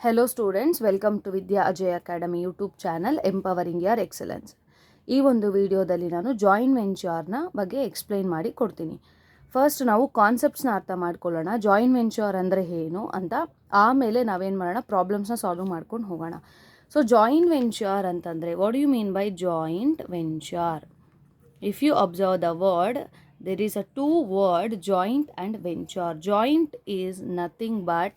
Hello students, welcome to Vidya Ajay Academy YouTube channel empowering your excellence. ಈ ಒಂದು ವಿಡಿಯೋದಲ್ಲಿ ನಾನು ಜಾಯಿಂಟ್ ವೆಂಚರ್ನ ಬಗ್ಗೆ ಎಕ್ಸ್ಪ್ಲೈನ್ ಮಾಡಿ ಕೊಡ್ತೀನಿ. ಫಸ್ಟ್ ನಾವು ಕಾನ್ಸೆಪ್ಟ್ಸ್ನ ಅರ್ಥ ಮಾಡ್ಕೊಳ್ಳೋಣ. ಜಾಯಿಂಟ್ ವೆಂಚರ್ ಅಂದರೆ ಏನು ಅಂತ, ಆಮೇಲೆ ನಾವೇನು ಮಾಡೋಣ, ಪ್ರಾಬ್ಲಮ್ಸ್ನ ಸಾಲ್ವ್ ಮಾಡ್ಕೊಂಡು ಹೋಗೋಣ. ಸೊ ಜಾಯಿಂಟ್ ವೆಂಚರ್ ಅಂತಂದರೆ what you mean by joint venture? If you observe the word, there is a two word joint and venture. Joint is nothing but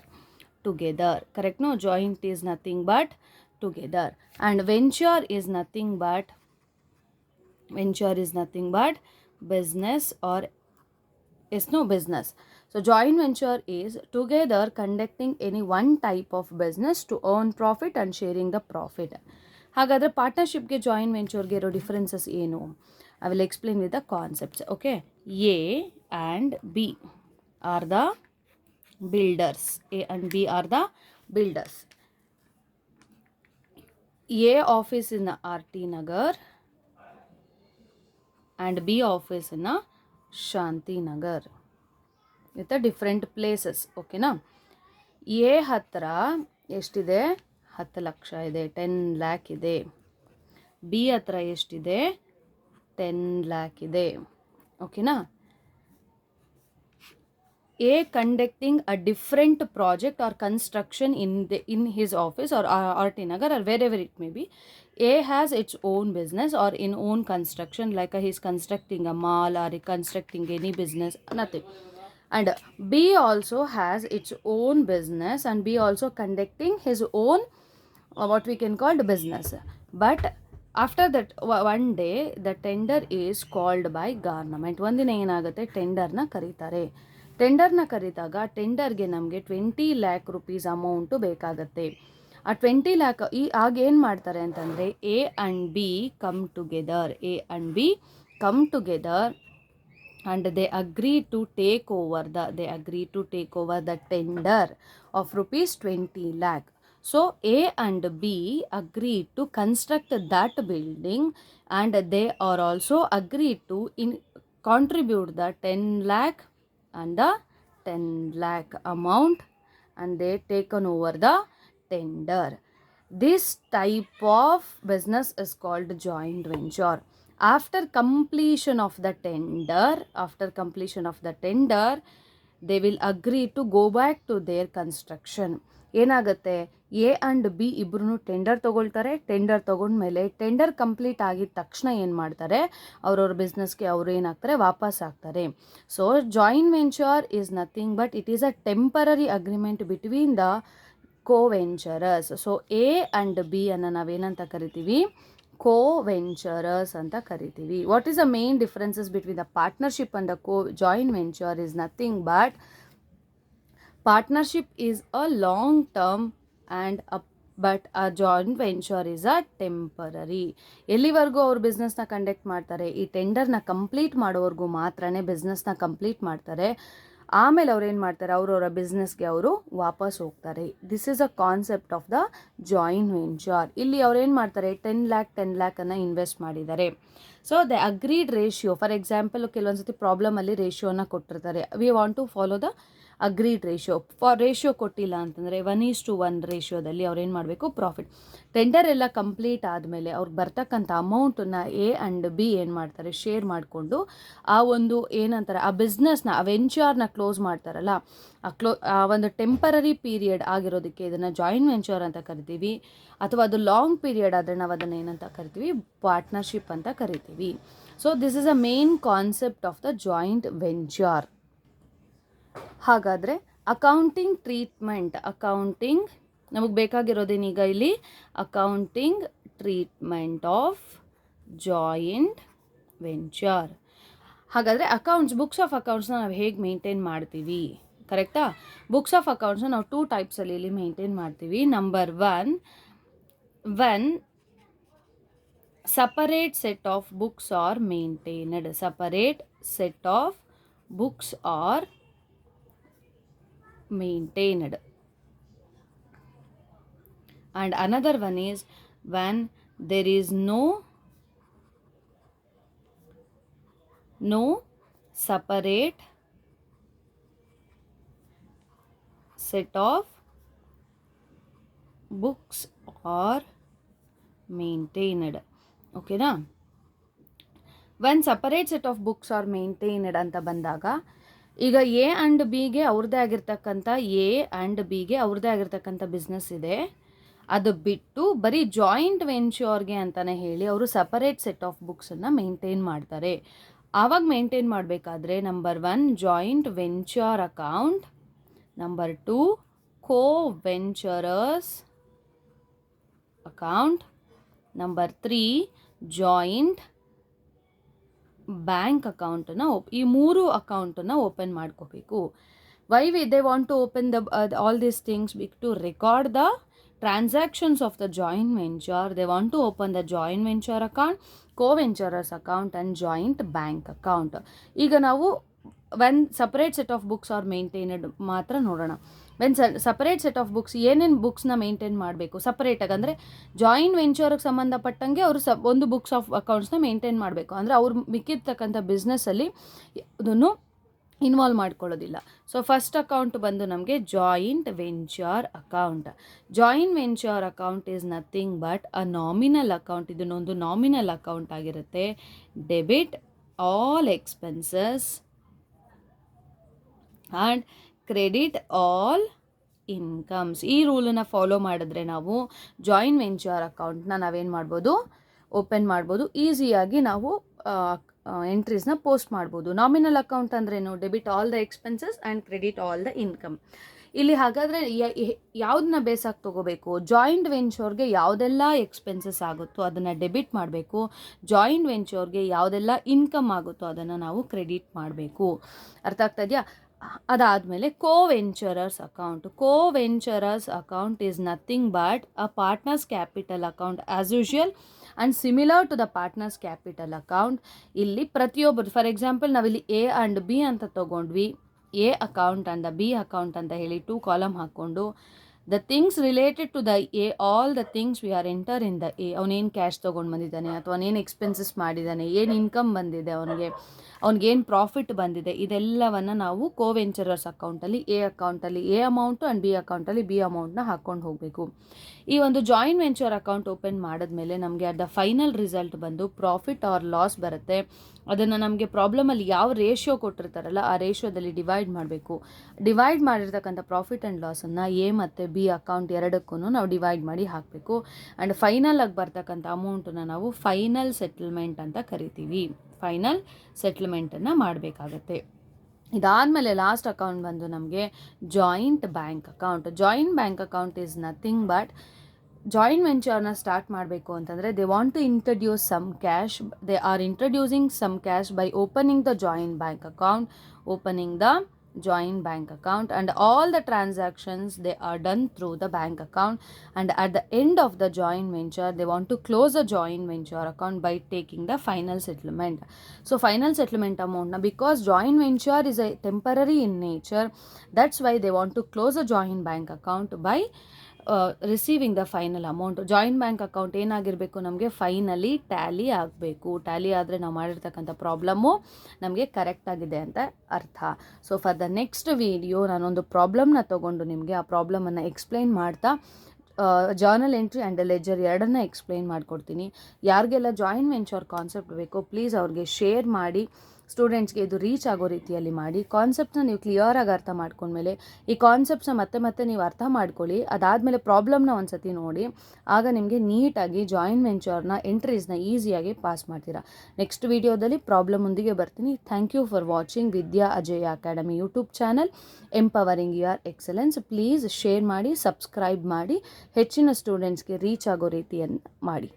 together, correct? No, joint is nothing but together, and venture is nothing but business, or yes, no, business. So joint venture is together conducting any one type of business to earn profit and sharing the profit. ಹಾಗಾದರೆ ಪಾರ್ಟ್ನರ್ಶಿಪ್ಗೆ joint ವೆಂಚರ್ಗೆ ಇರೋ differences ಏನು? I will explain with the concepts. Okay, A and B are the builders. A and B are the builders. A office in R T Nagar and B office in Shanti Nagar with different places. ಓಕೆನಾ? A ಹತ್ರ ಎಷ್ಟಿದೆ? 10 ಲಕ್ಷ ಇದೆ, 10 ಲ್ಯಾಕ್ ಇದೆ. B ಹತ್ರ ಎಷ್ಟಿದೆ? 10 ಲ್ಯಾಕ್ ಇದೆ. ಓಕೆನಾ? A conducting a different project or construction in his office or RT Nagar or wherever it may be. A has its own business or in own construction, like he's constructing a mall or constructing any business, nothing. And B also has its own business, and B also conducting his own what we can call business. But after that one day the tender is called by government. ಒಂದಿನ ಏನಾಗುತ್ತೆ, ಟೆಂಡರ್ನ ಕರೀತಾರೆ. ಟೆಂಡರ್ನ ಕರೀತಾಗ ಟೆಂಡರ್ಗೆ ನಮಗೆ 20 lac rupees amount ಬೇಕಾಗತ್ತೆ. ಆ 20 lac ಆಗ ಏನು ಮಾಡ್ತಾರೆ ಅಂತಂದರೆ, A and B come together. A and B come together and they agree to take over the tender of rupees 20 lakh. So A and B agreed to construct that building, and they are also agreed to contribute the 10 lakh and the 10 lakh amount, and they taken over the tender. This type of business is called joint venture. After completion of the tender, they will agree to go back to their construction. ಏನಾಗುತ್ತೆ, A and B ಇಬ್ಬರೂ tender ತೊಗೊಳ್ತಾರೆ. Tender ತೊಗೊಂಡ್ಮೇಲೆ tender complete ಆಗಿದ ತಕ್ಷಣ ಏನು ಮಾಡ್ತಾರೆ, ಅವ್ರವ್ರ ಬಿಸ್ನೆಸ್ಗೆ ಅವರು ಏನಾಗ್ತಾರೆ, ವಾಪಸ್ ಆಗ್ತಾರೆ. So joint venture is nothing but it is a temporary agreement between the coventurers. So A and B ಅನ್ನು ನಾವೇನಂತ ಕರಿತೀವಿ, co-venturers ಅಂತ ಕರಿತೀವಿ. What is the main differences between the partnership and the joint venture is nothing but partnership is a long term and but a joint venture is a temporary. ಎಲ್ಲಿವರೆಗೂ ಅವ್ರು ಬಿಸ್ನೆಸ್ನ conduct ಮಾಡ್ತಾರೆ, ಈ ಟೆಂಡರ್ನ complete ಮಾಡೋವರೆಗೂ ಮಾತ್ರನೇ ಬಿಸ್ನೆಸ್ನ complete ಮಾಡ್ತಾರೆ. ಆಮೇಲೆ ಅವ್ರು ಏನು ಮಾಡ್ತಾರೆ, ಅವರವರ ಬಿಸ್ನೆಸ್ಗೆ ಅವರು ವಾಪಸ್ ಹೋಗ್ತಾರೆ. This is a concept of the joint venture. ಇಲ್ಲಿ ಅವ್ರು ಏನು ಮಾಡ್ತಾರೆ, 10 ಲ್ಯಾಕನ್ನು ಇನ್ವೆಸ್ಟ್ ಮಾಡಿದ್ದಾರೆ. So the agreed ratio, for example ಕೆಲವೊಂದ್ಸತಿ ಪ್ರಾಬ್ಲಮಲ್ಲಿ ರೇಷಿಯೋನ ಕೊಟ್ಟಿರ್ತಾರೆ. We want to follow the agreed ratio. Ratio ಕೊಟ್ಟಿಲ್ಲ ಅಂತಂದರೆ 1:1 ರೇಷಿಯೋದಲ್ಲಿ ಅವ್ರು ಏನು ಮಾಡಬೇಕು, ಪ್ರಾಫಿಟ್. ಟೆಂಡರ್ ಎಲ್ಲ ಕಂಪ್ಲೀಟ್ ಆದಮೇಲೆ ಅವ್ರಿಗೆ ಬರ್ತಕ್ಕಂಥ ಅಮೌಂಟನ್ನು ಎ ಆ್ಯಂಡ್ ಬಿ ಏನು ಮಾಡ್ತಾರೆ, ಶೇರ್ ಮಾಡಿಕೊಂಡು ಆ ಒಂದು ಏನಂತಾರೆ, ಆ ಬಿಸ್ನೆಸ್ನ, ಆ ವೆಂಚರ್ನ ಕ್ಲೋಸ್ ಮಾಡ್ತಾರಲ್ಲ, ಆ ಒಂದು ಟೆಂಪರರಿ ಪೀರಿಯಡ್ ಆಗಿರೋದಕ್ಕೆ ಇದನ್ನು ಜಾಯಿಂಟ್ ವೆಂಚರ್ ಅಂತ ಕರಿತೀವಿ. ಅಥವಾ ಅದು ಲಾಂಗ್ ಪೀರಿಯಡ್ ಆದರೆ ನಾವು ಅದನ್ನು ಏನಂತ ಕರಿತೀವಿ, ಪಾರ್ಟ್ನರ್ಶಿಪ್ ಅಂತ ಕರಿತೀವಿ. So this is a main concept of the joint venture. ಹಾಗಾದರೆ ಅಕೌಂಟಿಂಗ್ ಟ್ರೀಟ್ಮೆಂಟ್, ಅಕೌಂಟಿಂಗ್ ನಮಗೆ ಬೇಕಾಗಿರೋದೇನೀಗ ಇಲ್ಲಿ, accounting treatment of joint venture. ಹಾಗಾದರೆ ಬುಕ್ಸ್ ಆಫ್ ಅಕೌಂಟ್ಸ್ನ ನಾವು ಹೇಗೆ ಮೇಂಟೈನ್ ಮಾಡ್ತೀವಿ, ಕರೆಕ್ಟಾ? ಬುಕ್ಸ್ ಆಫ್ ಅಕೌಂಟ್ಸ್ನ ನಾವು 2 ಟೈಪ್ಸಲ್ಲಿ ಇಲ್ಲಿ ಮೇಂಟೈನ್ ಮಾಡ್ತೀವಿ. Number 1, separate set of books are maintained. Separate set of books are maintained. And another one is when there is no separate set of books are maintained. ಓಕೆನಾ? One separate set of books are maintained ಅಂತ ಬಂದಾಗ ಈಗ A and ಬಿಗೆ ಅವ್ರದ್ದೇ ಆಗಿರ್ತಕ್ಕಂಥ business ಇದೆ. ಅದು ಬಿಟ್ಟು ಬರೀ ಜಾಯಿಂಟ್ ವೆಂಚರ್ಗೆ ಅಂತಲೇ ಹೇಳಿ ಅವರು ಸಪರೇಟ್ ಸೆಟ್ ಆಫ್ ಬುಕ್ಸನ್ನು ಮೇಂಟೈನ್ ಮಾಡ್ತಾರೆ. ಆವಾಗ ಮೇಂಟೈನ್ ಮಾಡಬೇಕಾದ್ರೆ number 1 joint venture account, number 2 co venturers account, number 3 joint bank ಅಕೌಂಟನ್ನು ಈ 3 ಅಕೌಂಟನ್ನು ಓಪನ್ ಮಾಡ್ಕೋಬೇಕು. Why they want to open all these things to record the transactions of the joint venture. They want to open the joint venture account, co-venturers account and joint bank account. ಈಗ ನಾವು when separate set of books are maintained ಮಾತ್ರ ನೋಡೋಣ. when separate set of books ಏನೇನು ಬುಕ್ಸ್ನ maintain ಮಾಡಬೇಕು ಸಪರೇಟಾಗಿ, ಅಂದರೆ joint ವೆಂಚರ್ಗೆ ಸಂಬಂಧಪಟ್ಟಂಗೆ ಅವರು ಒಂದು ಬುಕ್ಸ್ ಆಫ್ ಅಕೌಂಟ್ಸ್ನ ಮೇಂಟೈನ್ ಮಾಡಬೇಕು. ಅಂದರೆ ಅವ್ರು ಮಿಕ್ಕಿರ್ತಕ್ಕಂಥ ಬಿಸ್ನೆಸ್ಸಲ್ಲಿ ಅದನ್ನು ಇನ್ವಾಲ್ವ್ ಮಾಡ್ಕೊಳ್ಳೋದಿಲ್ಲ. ಸೊ ಫಸ್ಟ್ ಅಕೌಂಟ್ ಬಂದು ನಮಗೆ joint venture account. Joint venture account is nothing but a nominal account. ಇದನ್ನೊಂದು ನಾಮಿನಲ್ ಅಕೌಂಟ್ ಆಗಿರುತ್ತೆ. Debit all expenses and credit all incomes. ಈ ರೂಲನ್ನು ಫಾಲೋ ಮಾಡಿದ್ರೆ ನಾವು ಜಾಯಿಂಟ್ ವೆಂಚರ್ ಅಕೌಂಟ್ನ ನಾವೇನು ಮಾಡ್ಬೋದು, ಓಪನ್ ಮಾಡ್ಬೋದು. ಈಸಿಯಾಗಿ ನಾವು ಎಂಟ್ರೀಸ್ನ ಪೋಸ್ಟ್ ಮಾಡ್ಬೋದು. ನಾಮಿನಲ್ ಅಕೌಂಟ್ ಅಂದ್ರೇನು? Debit all the expenses and credit all the income. ಇಲ್ಲಿ ಹಾಗಾದರೆ ಯಾವುದನ್ನ ಬೇಸಾಗಿ ತೊಗೋಬೇಕು? ಜಾಯಿಂಟ್ ವೆಂಚರ್ಗೆ ಯಾವುದೆಲ್ಲ ಎಕ್ಸ್ಪೆನ್ಸಸ್ ಆಗುತ್ತೋ ಅದನ್ನು ಡೆಬಿಟ್ ಮಾಡಬೇಕು. ಜಾಯಿಂಟ್ ವೆಂಚರ್ಗೆ ಯಾವುದೆಲ್ಲ ಇನ್ಕಮ್ ಆಗುತ್ತೋ ಅದನ್ನು ನಾವು ಕ್ರೆಡಿಟ್ ಮಾಡಬೇಕು. ಅರ್ಥ ಆಗ್ತಾ ಇದೆಯಾ? ಅದಾದಮೇಲೆ coventurers account is nothing but a partners capital account as usual and similar to the partners capital account. ಇಲ್ಲಿ ಪ್ರತಿಯೊಬ್ಬರು, ಫಾರ್ ಎಕ್ಸಾಂಪಲ್ ನಾವಿಲ್ಲಿ ಎ ಆ್ಯಂಡ್ ಬಿ ಅಂತ ತೊಗೊಂಡ್ವಿ. A account and the B account ಅಂತ ಹೇಳಿ 2 ಕಾಲಮ್ ಹಾಕ್ಕೊಂಡು the things related to the A, all the things we are enter in the A. ಅವನೇನು cash ತೊಗೊಂಡು ಬಂದಿದ್ದಾನೆ, ಅಥವಾ ಅವನೇನು ಎಕ್ಸ್ಪೆನ್ಸಸ್ ಮಾಡಿದ್ದಾನೆ, ಏನು ಇನ್ಕಮ್ ಬಂದಿದೆ ಅವ್ನಿಗೇನು ಪ್ರಾಫಿಟ್ ಬಂದಿದೆ, ಇದೆಲ್ಲವನ್ನು ನಾವು ಕೋವೆಂಚರರ್ಸ್ ಅಕೌಂಟಲ್ಲಿ ಎ ಅಮೌಂಟು ಆ್ಯಂಡ್ ಬಿ ಅಕೌಂಟಲ್ಲಿ ಬಿ ಅಮೌಂಟ್ನ ಹಾಕ್ಕೊಂಡು ಹೋಗಬೇಕು. ಈ ಒಂದು ಜಾಯಿಂಟ್ ವೆಂಚರ್ ಅಕೌಂಟ್ ಓಪನ್ ಮಾಡಿದ್ಮೇಲೆ ನಮಗೆ ಅದ ಫೈನಲ್ ರಿಸಲ್ಟ್ ಬಂದು ಪ್ರಾಫಿಟ್ ಆರ್ ಲಾಸ್ ಬರುತ್ತೆ. ಅದನ್ನು ನಮಗೆ ಪ್ರಾಬ್ಲಮಲ್ಲಿ ಯಾವ ರೇಷಿಯೋ ಕೊಟ್ಟಿರ್ತಾರಲ್ಲ ಆ ರೇಷಿಯೋದಲ್ಲಿ ಡಿವೈಡ್ ಮಾಡಬೇಕು. ಡಿವೈಡ್ ಮಾಡಿರ್ತಕ್ಕಂಥ ಪ್ರಾಫಿಟ್ ಆ್ಯಂಡ್ ಲಾಸನ್ನು ಎ ಮತ್ತು ಬಿ ಅಕೌಂಟ್ ಎರಡಕ್ಕೂ ನಾವು ಡಿವೈಡ್ ಮಾಡಿ ಹಾಕಬೇಕು. ಆ್ಯಂಡ್ ಫೈನಲ್ ಆಗಿ ಬರ್ತಕ್ಕಂಥ ಅಮೌಂಟನ್ನು ನಾವು ಫೈನಲ್ ಸೆಟಲ್ಮೆಂಟ್ ಅಂತ ಕರಿತೀವಿ. ಫೈನಲ್ ಸೆಟಲ್ಮೆಂಟನ್ನು ಮಾಡಬೇಕಾಗತ್ತೆ. ಇದಾದಮೇಲೆ ಲಾಸ್ಟ್ ಅಕೌಂಟ್ ಬಂದು ನಮಗೆ joint bank account is nothing but joint ವೆಂಚರ್ನ ಸ್ಟಾರ್ಟ್ ಮಾಡಬೇಕು ಅಂತಂದರೆ they want to introduce some cash. They are introducing some cash by opening the joint bank account and all the transactions they are done through the bank account, and at the end of the joint venture they want to close a joint venture account by taking the final settlement. So final settlement amount na, because joint venture is a temporary in nature, that's why they want to close a joint bank account by receiving the final amount. Joint bank account ಏನಾಗಿರಬೇಕು, ನಮಗೆ finally Tally ಆಗಬೇಕು. Tally ಆದರೆ ನಾವು ಮಾಡಿರ್ತಕ್ಕಂಥ problem ನಮಗೆ correct ಆಗಿದೆ ಅಂತ ಅರ್ಥ. So for the next video ನಾನೊಂದು ಪ್ರಾಬ್ಲಮ್ನ ತೊಗೊಂಡು ನಿಮಗೆ ಆ ಪ್ರಾಬ್ಲಮನ್ನು ಎಕ್ಸ್ಪ್ಲೈನ್ ಮಾಡ್ತಾ ಜರ್ನಲ್ ಎಂಟ್ರಿ ಆ್ಯಂಡ್ ಲೆಜರ್ ಎರಡನ್ನ ಎಕ್ಸ್ಪ್ಲೈನ್ ಮಾಡಿಕೊಡ್ತೀನಿ. ಯಾರಿಗೆಲ್ಲ ಜಾಯಿಂಟ್ ವೆಂಚರ್ ಕಾನ್ಸೆಪ್ಟ್ ಬೇಕೋ ಪ್ಲೀಸ್ ಅವ್ರಿಗೆ ಶೇರ್ ಮಾಡಿ. ಸ್ಟೂಡೆಂಟ್ಸ್ಗೆ ಇದು ರೀಚ್ ಆಗೋ ರೀತಿಯಲ್ಲಿ ಮಾಡಿ. ಕಾನ್ಸೆಪ್ಟ್ನ ನೀವು ಕ್ಲಿಯರಾಗಿ ಅರ್ಥ ಮಾಡ್ಕೊಂಡ್ಮೇಲೆ ಈ ಕಾನ್ಸೆಪ್ಟ್ಸ್ನ ಮತ್ತೆ ನೀವು ಅರ್ಥ ಮಾಡ್ಕೊಳ್ಳಿ. ಅದಾದಮೇಲೆ ಪ್ರಾಬ್ಲಮ್ನ ಒಂದು ಸತಿ ನೋಡಿ, ಆಗ ನಿಮಗೆ ನೀಟಾಗಿ ಜಾಯಿಂಟ್ ವೆಂಚರ್ನ ಎಂಟ್ರೀಸ್ನ ಈಸಿಯಾಗಿ ಪಾಸ್ ಮಾಡ್ತೀರಾ. ನೆಕ್ಸ್ಟ್ ವಿಡಿಯೋದಲ್ಲಿ ಪ್ರಾಬ್ಲಮ್ಮೊಂದಿಗೆ ಬರ್ತೀನಿ. Thank you for watching Vidya Ajay Academy YouTube channel, empowering your excellence. Please share ಮಾಡಿ, ಸಬ್ಸ್ಕ್ರೈಬ್ ಮಾಡಿ, ಹೆಚ್ಚಿನ ಸ್ಟೂಡೆಂಟ್ಸ್ಗೆ ರೀಚ್ ಆಗೋ ರೀತಿಯನ್ನು ಮಾಡಿ.